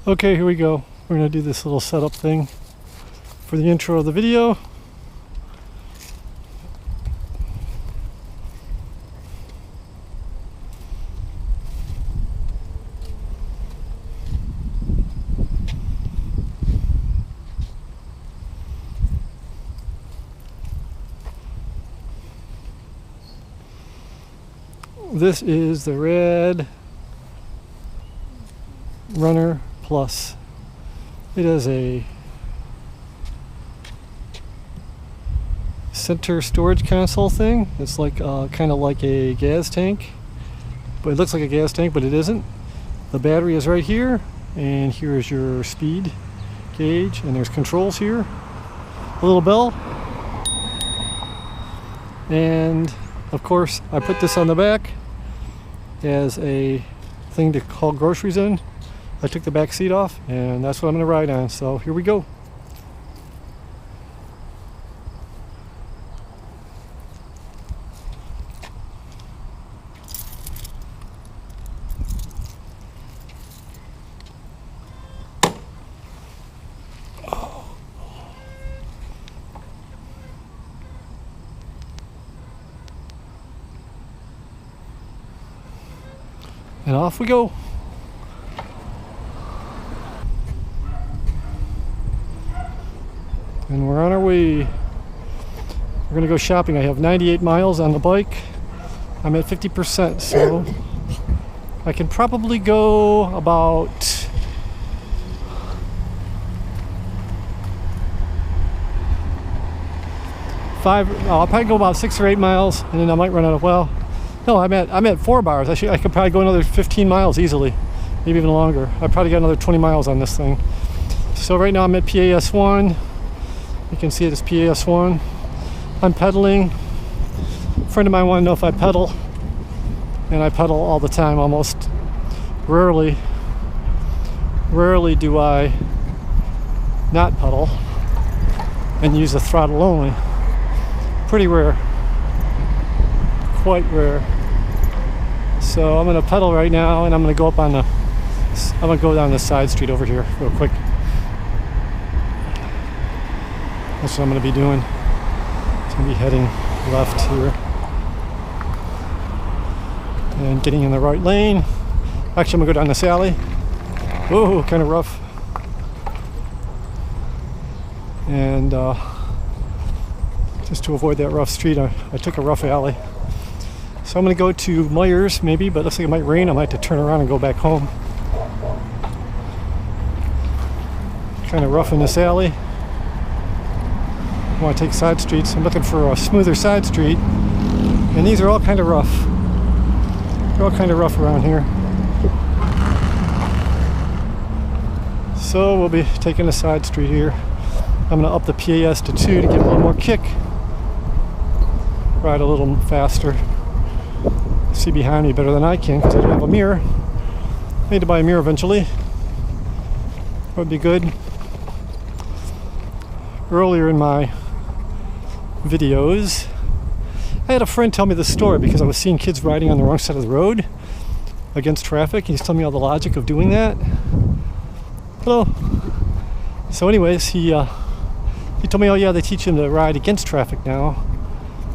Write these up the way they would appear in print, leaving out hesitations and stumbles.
Okay, here we go. We're going to do this little setup thing for the intro of the video. This is the Rad Runner Plus. It has a center storage console thing. It's like kind of like a gas tank, but it looks like a gas tank, but it isn't. The battery is right here, and here is your speed gauge, and there's controls here. A little bell, and of course I put this on the back as a thing to haul groceries in. I took the back seat off, and that's what I'm going to ride on. So here we go. And off we go. And we're on our way. We're gonna go shopping. I have 98 miles on the bike. I'm at 50%, so I can probably go about I'll probably go about 6 or 8 miles, and then I might run out of, well, no, I'm at 4 bars. I could probably go another 15 miles easily, maybe even longer. I probably got another 20 miles on this thing. So right now I'm at PAS 1. You can see it as PAS 1. I'm pedaling. A friend of mine wanted to know if I pedal, and I pedal all the time, almost. Rarely do I not pedal and use the throttle only. Pretty rare. Quite rare. So I'm gonna pedal right now, and I'm gonna go down the side street over here real quick. That's what I'm gonna be doing. So I'm gonna be heading left here and getting in the right lane. Actually, I'm gonna go down this alley. Whoa, kind of rough. And just to avoid that rough street, I took a rough alley. So I'm going to go to Meijers maybe, but it looks like it might rain. I might have to turn around and go back home. Kind of rough in this alley. I want to take side streets. I'm looking for a smoother side street. And these are all kind of rough. They're all kind of rough around here. So we'll be taking a side street here. I'm going to up the PAS to 2 to give it a little more kick. Ride a little faster. See behind me better than I can because I don't have a mirror. I need to buy a mirror eventually. That would be good. Earlier in my videos, I had a friend tell me this story because I was seeing kids riding on the wrong side of the road against traffic. He's telling me all the logic of doing that. Hello. So anyways, he told me, oh yeah, they teach him to ride against traffic now.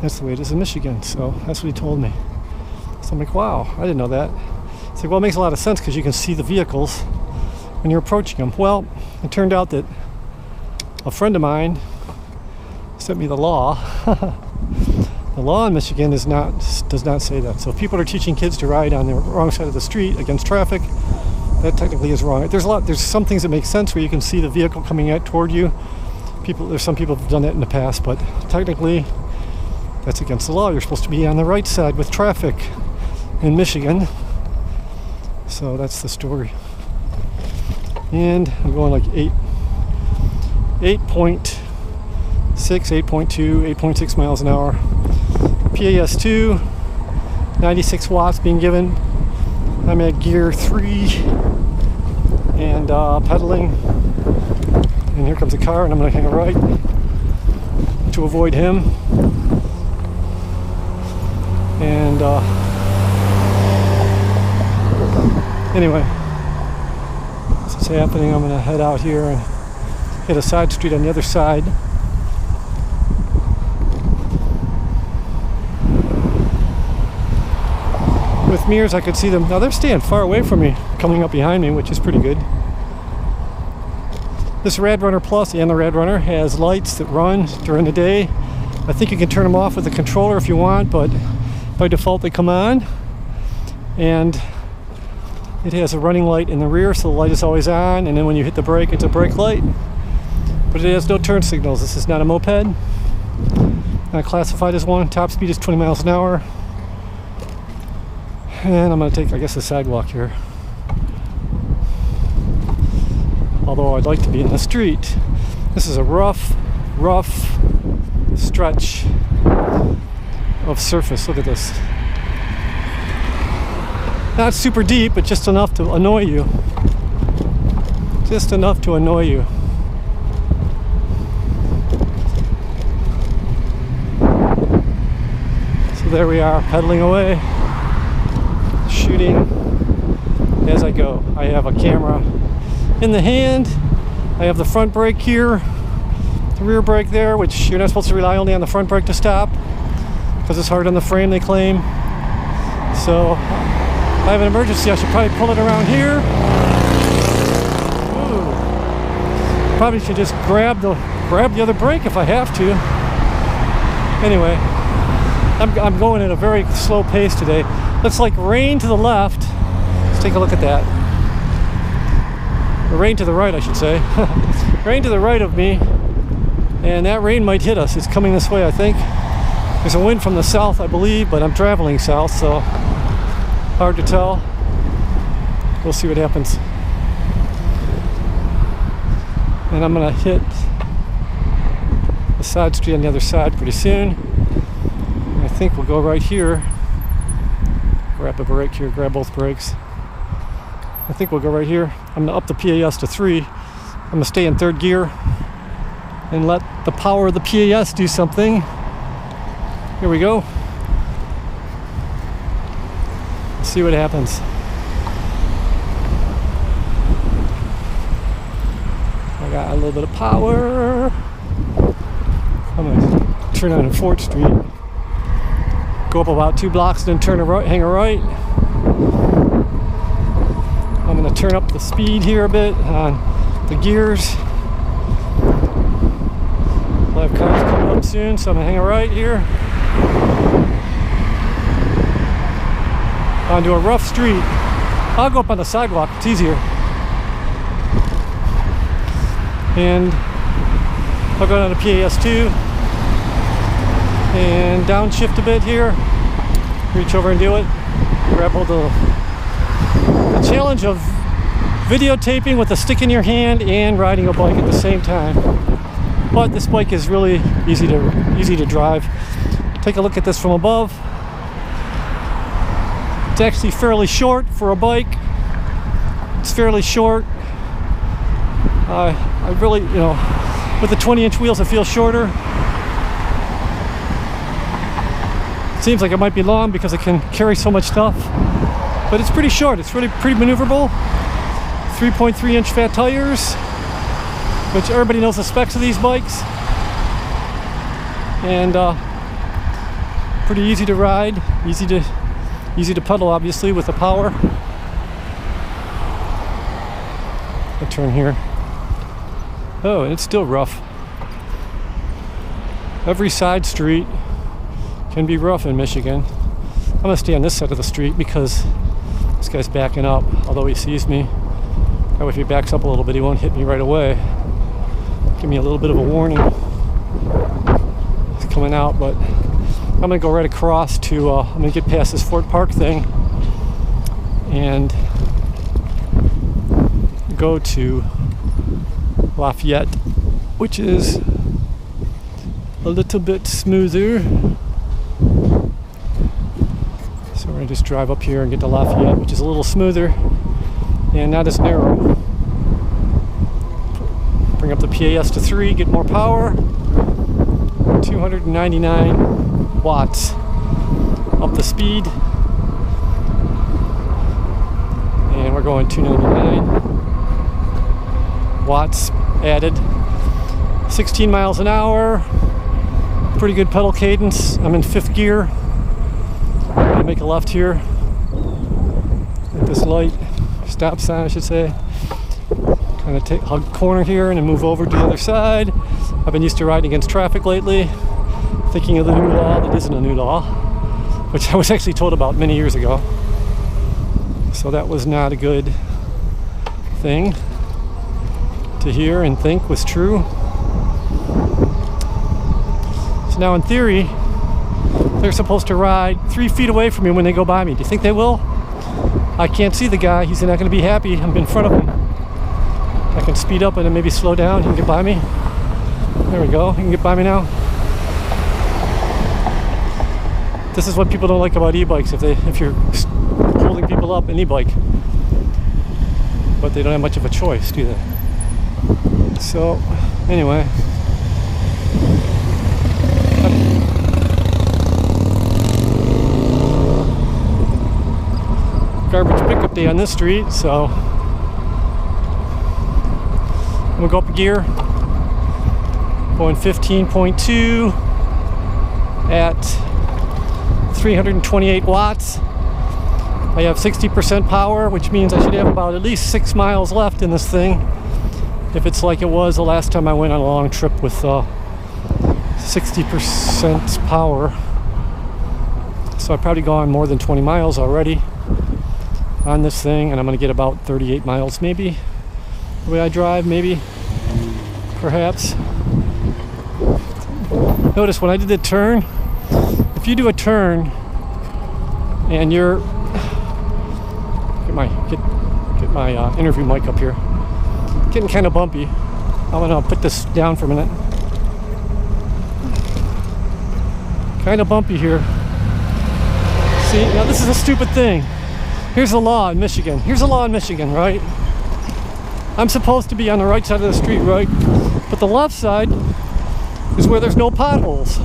That's the way it is in Michigan. So that's what he told me. So I'm like, wow, I didn't know that. It's like, well, it makes a lot of sense because you can see the vehicles when you're approaching them. Well, it turned out that a friend of mine sent me the law. The law in Michigan does not say that. So if people are teaching kids to ride on the wrong side of the street against traffic, that technically is wrong. There's some things that make sense where you can see the vehicle coming toward you. There's some people have done that in the past, but technically that's against the law. You're supposed to be on the right side with traffic in Michigan. So that's the story. And I'm going like 8.6, 8.2, 8.6 miles an hour. PAS 2, 96 watts being given. I'm at gear 3 and pedaling. And here comes a car, and I'm going to hang a right to avoid him. And anyway, This is happening. I'm gonna head out here and hit a side street on the other side. With Meijers, I could see them. Now they're staying far away from me, coming up behind me, which is pretty good. This Rad Runner Plus and the Rad Runner has lights that run during the day. I think you can turn them off with the controller if you want, but by default they come on. And it has a running light in the rear, so the light is always on, and then when you hit the brake, it's a brake light. But it has no turn signals. This is not a moped. Not classified as one. Top speed is 20 miles an hour. And I'm going to take, I guess, a sidewalk here. Although I'd like to be in the street. This is a rough stretch of surface. Look at this. Not super deep, but just enough to annoy you. Just enough to annoy you. So there we are, pedaling away, shooting as I go. I have a camera in the hand. I have the front brake here, the rear brake there, which you're not supposed to rely only on the front brake to stop because it's hard on the frame, they claim. So if I have an emergency, I should probably pull it around here. Ooh. Probably should just grab the other brake if I have to. Anyway, I'm going at a very slow pace today. Looks like rain to the left. Let's take a look at that. Or rain to the right, I should say. Rain to the right of me, and that rain might hit us. It's coming this way, I think. There's a wind from the south, I believe, but I'm traveling south, so hard to tell. We'll see what happens. And I'm gonna hit the side street on the other side pretty soon. And I think we'll go right here. Grab a brake here, grab both brakes. I think we'll go right here. I'm gonna up the PAS to 3. I'm gonna stay in third gear and let the power of the PAS do something. Here we go. See what happens. I got a little bit of power. I'm gonna turn on 4th Street, go up about 2 blocks, then turn a right, hang a right. I'm gonna turn up the speed here a bit on the gears. We'll have cars coming up soon, so I'm gonna hang a right here. Onto a rough street. I'll go up on the sidewalk, it's easier. And I'll go down to PAS2 and downshift a bit here. Reach over and do it. Grab hold of the challenge of videotaping with a stick in your hand and riding a bike at the same time. But this bike is really easy to drive. Take a look at this from above. It's actually fairly short for a bike. It's fairly short. I really, with the 20-inch wheels, it feels shorter. It seems like it might be long because it can carry so much stuff, but it's pretty short. It's really pretty maneuverable. 3.3-inch fat tires, which everybody knows the specs of these bikes, and pretty easy to ride, easy to pedal, obviously, with the power. I'll turn here. Oh, and it's still rough. Every side street can be rough in Michigan. I'm gonna stay on this side of the street because this guy's backing up, although he sees me. That way, if he backs up a little bit, he won't hit me right away. Give me a little bit of a warning. He's coming out, but I'm gonna go right across to, I'm gonna get past this Fort Park thing and go to Lafayette, which is a little bit smoother. So we're gonna just drive up here and get to Lafayette, which is a little smoother and not as narrow. Bring up the PAS to 3, get more power. 299 watts. Up the speed. And we're going 299. watts added. 16 miles an hour, pretty good pedal cadence. I'm in 5th gear. I'm gonna make a left here at this light, stop sign I should say. Kind of hug the corner here and then move over to the other side. I've been used to riding against traffic lately, thinking of the new law that isn't a new law, which I was actually told about many years ago. So that was not a good thing to hear and think was true. So now in theory, they're supposed to ride 3 feet away from me when they go by me. Do you think they will? I can't see the guy. He's not going to be happy. I'm in front of him. I can speed up and then maybe slow down. He can get by me. There we go. He can get by me now. This is what people don't like about e-bikes. If you're holding people up an e-bike, but they don't have much of a choice, do they? So anyway, garbage pickup day on this street, so I'm gonna go up a gear, going 15.2 at 328 watts. I have 60% power, which means I should have about at least 6 miles left in this thing, if it's like it was the last time I went on a long trip with 60% power. So I've probably gone more than 20 miles already on this thing, and I'm going to get about 38 miles maybe, the way I drive, maybe, perhaps. Notice when I did the turn, if you do a turn and you're get my interview mic up here, getting kind of bumpy. I'm gonna put this down for a minute. Kind of bumpy here. See, now this is a stupid thing. Here's the law in Michigan. Here's the law in Michigan, right? I'm supposed to be on the right side of the street, right? But the left side is where there's no potholes.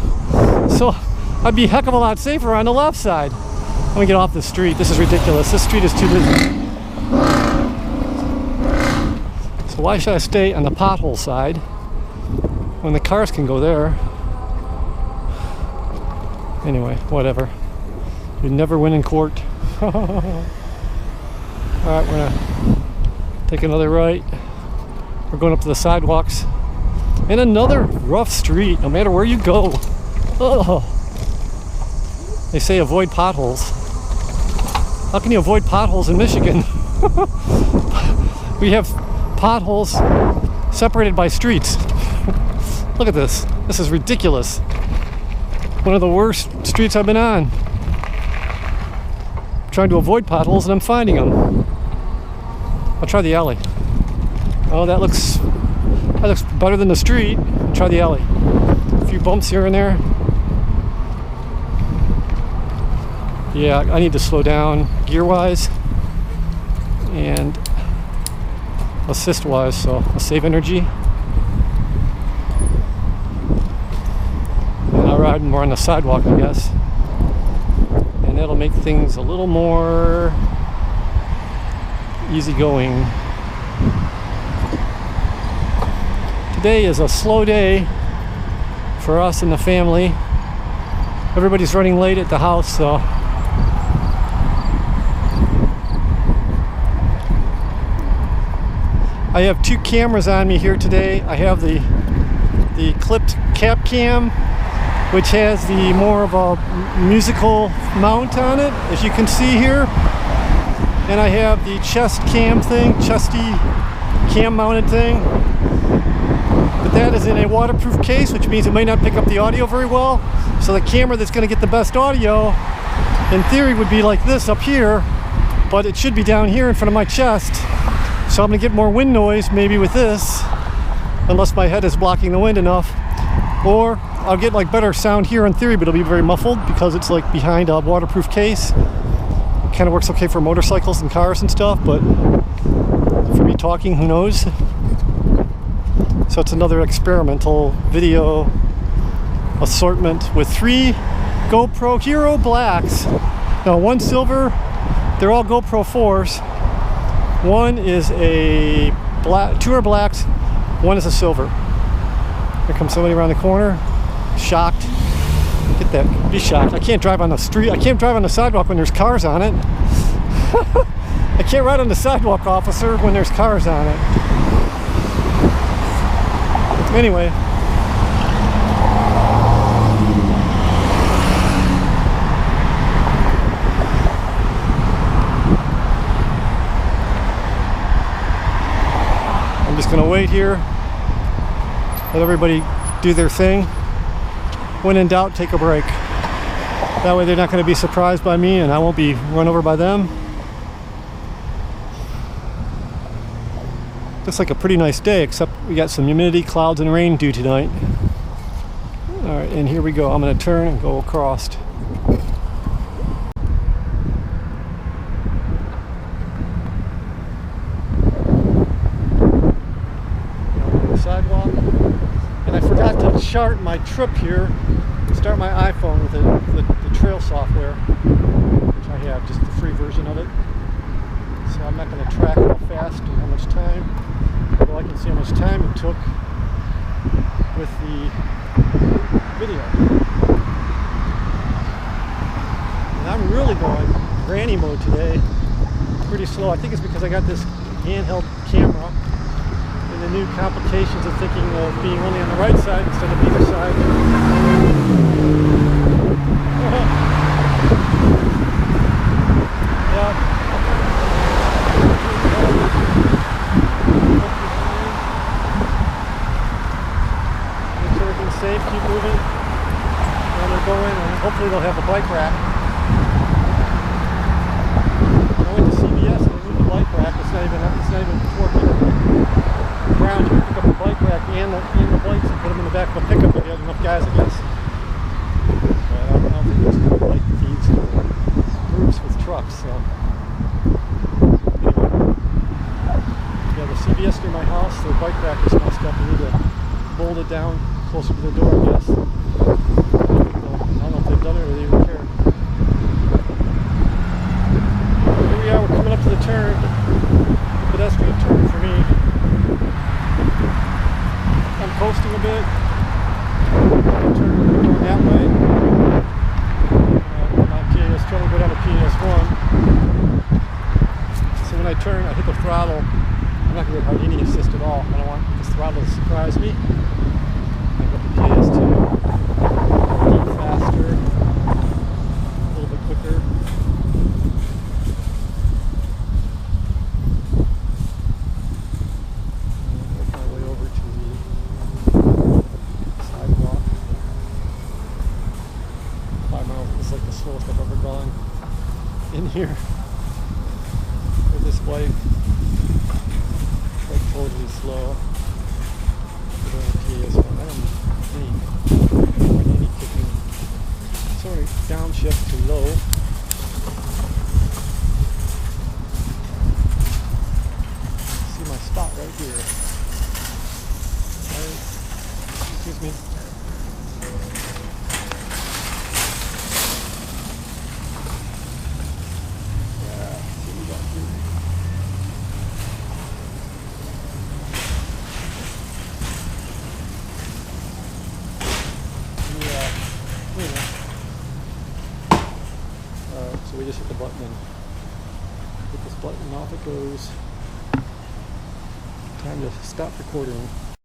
So I'd be a heck of a lot safer on the left side. I'm gonna get off this street. This is ridiculous. This street is too busy. So why should I stay on the pothole side when the cars can go there? Anyway, whatever. You never win in court. Alright, we're gonna take another right. We're going up to the sidewalks. And another rough street, no matter where you go. Oh. They say avoid potholes. How can you avoid potholes in Michigan? We have potholes separated by streets. Look at this. This is ridiculous. One of the worst streets I've been on. I'm trying to avoid potholes and I'm finding them. I'll try the alley. Oh, that looks better than the street. I'll try the alley. A few bumps here and there. Yeah, I need to slow down gear-wise and assist-wise, so I'll save energy. And I'll ride more on the sidewalk, I guess. And that'll make things a little more easygoing. Today is a slow day for us and the family. Everybody's running late at the house, so I have 2 cameras on me here today. I have the clipped cap cam, which has the more of a musical mount on it, as you can see here. And I have the chest cam thing, chesty cam mounted thing. But that is in a waterproof case, which means it may not pick up the audio very well. So the camera that's going to get the best audio, in theory, would be like this up here, but it should be down here in front of my chest. So I'm going to get more wind noise maybe with this, unless my head is blocking the wind enough. Or I'll get like better sound here in theory, but it'll be very muffled because it's like behind a waterproof case. It kind of works okay for motorcycles and cars and stuff, but for me talking, who knows? So it's another experimental video assortment with 3 GoPro Hero Blacks. Now 1 silver, they're all GoPro 4s. One is a black, 2 are blacks, 1 is a silver. Here comes somebody around the corner, shocked. Get that, be shocked. I can't drive on the street, I can't drive on the sidewalk when there's cars on it. I can't ride on the sidewalk, officer, when there's cars on it. Anyway. I'm just going to wait here. Let everybody do their thing. When in doubt, take a break. That way they're not going to be surprised by me and I won't be run over by them. Looks like a pretty nice day, except we got some humidity, clouds, and rain due tonight. Alright, and here we go. I'm going to turn and go across. On the sidewalk. And I forgot to chart my trip here. Start my iPhone with the trail software, which I have, just the free version of it. So I'm not going to track how fast and how much time, although I can see how much time it took with the video. And I'm really going granny mode today, pretty slow. I think it's because I got this handheld camera and the new complications of thinking of being only on the right side instead of either side. Yeah. Safe, keep moving while they're going, and hopefully they'll have a bike rack. I went to CVS and they moved the bike rack. It's not even 4 feet on the ground. You can pick up the bike rack and the bikes and put them in the back of a pickup if you have enough guys, I guess. But I don't think there's good bike feeds for groups with trucks. So anyway, yeah, the CVS near my house, their bike rack is messed up. We need to bolt it down closer to the door, I guess. I don't know if they've done it or they even care. Here we are, we're coming up to the turn. The pedestrian turn for me. I'm coasting a bit. Turn going that way. I'm on PAS, trying to go down to PAS1. So when I turn, I hit the throttle. I'm not going to get any assist at all. I don't want this throttle to surprise me. PS2, a little faster, a little bit quicker. Work my way over to the sidewalk. 5 miles is like the slowest I've ever gone in here with this bike. Like totally slow. Any kicking. Sorry, downshift to low. See my spot right here. Excuse me. Yeah, see what we got here. So we just hit the button and hit this button and off it goes. Time to stop recording.